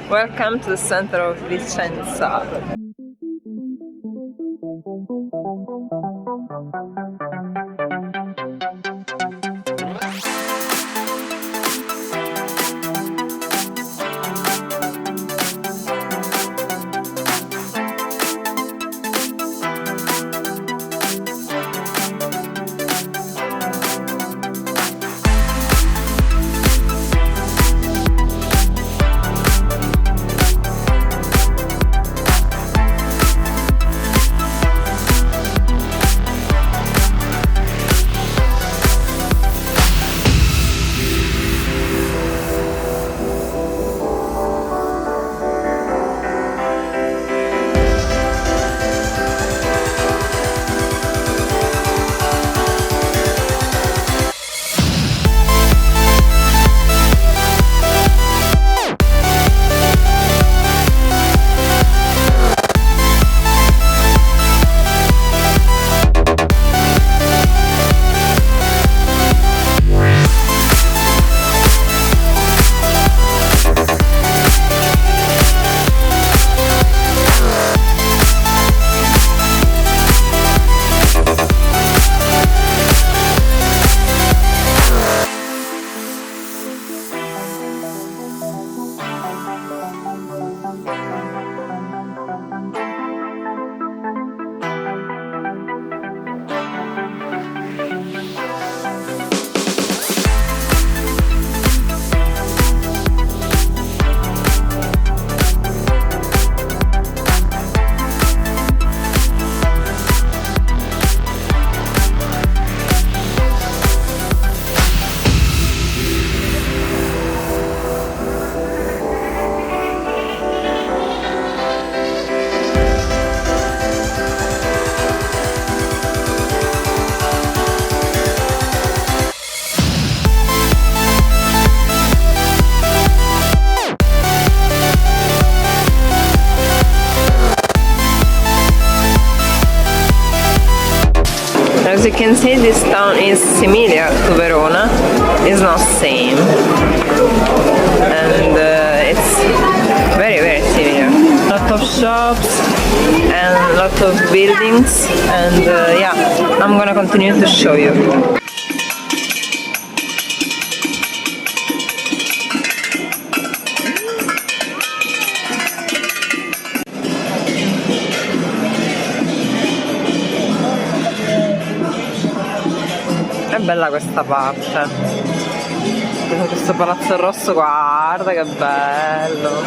Welcome to the center of Vicenza. As you can see, this town is similar to Verona. It's not same, and it's very similar. Lot of shops and lot of buildings, and yeah, I'm gonna continue to show you. È bella questa parte, questo palazzo rosso, guarda che bello.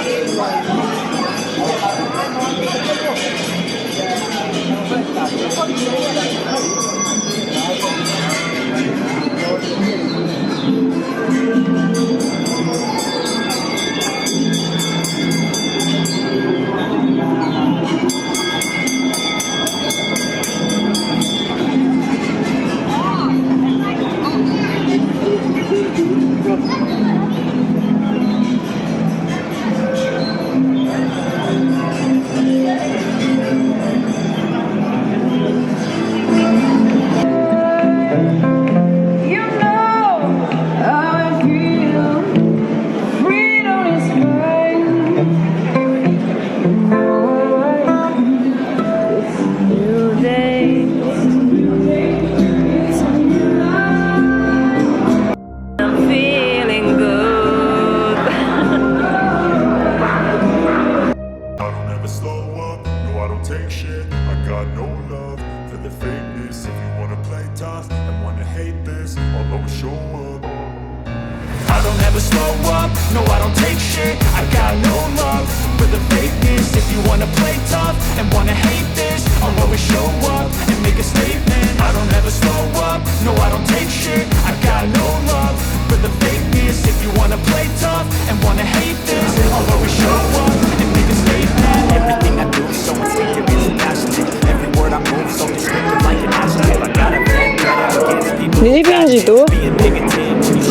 No, I don't take shit. I got no love for the fakeness. If you wanna play tough and wanna hate this, I'll always show up and make a statement. I don't ever slow up. No, I don't take shit. I got no love for the fakeness. If you wanna play tough and wanna hate this, I'll always show up and make a statement. Everything I do is so instinctive, it's passionate. Every word I move so distinctive like an ashtray. I gotta get better against people. Li dipingi tu?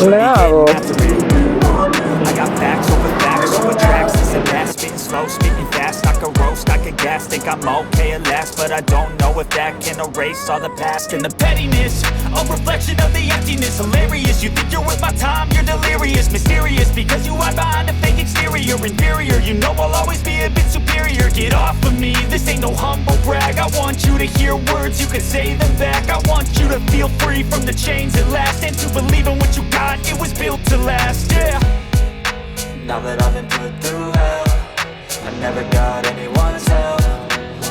Bravo. I got facts over tracks, this and that. fast, spitting slow, speaking fast. I could roast, I could gas, think I'm okay at last, but I don't know if that can erase all the past and the pettiness. A reflection of the emptiness, hilarious. You think you're worth my time, you're delirious, mysterious, because you hide behind a fake exterior. Inferior, you know I'll always be a bit superior. Get off of me, this ain't no humble brag. I want you to hear words, you can say them back. I want you to feel free from the chains at last, and to believe in what you got, it was built to last, yeah. Now that I've been put through hell, I never got anyone's help.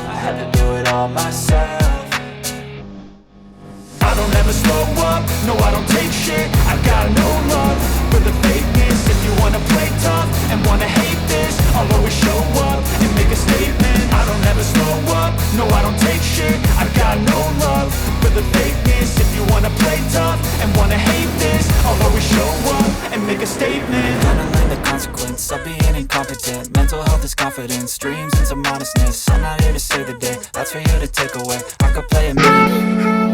I had to do it all myself. I don't ever slow up, no I don't take shit. I got no love for the fakeness. If you wanna play tough and wanna hate this, I'll always show up and make a statement. I don't ever slow up, no I don't take shit. I got no love for the fakeness. If you wanna play tough and wanna hate this, I'll always show up and make a statement. Gonna learn the consequence of being incompetent. Mental health is confidence, dreams and some modestness. I'm not here to save the day, that's for you to take away. I could play a million.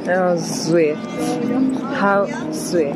That was sweet. How sweet.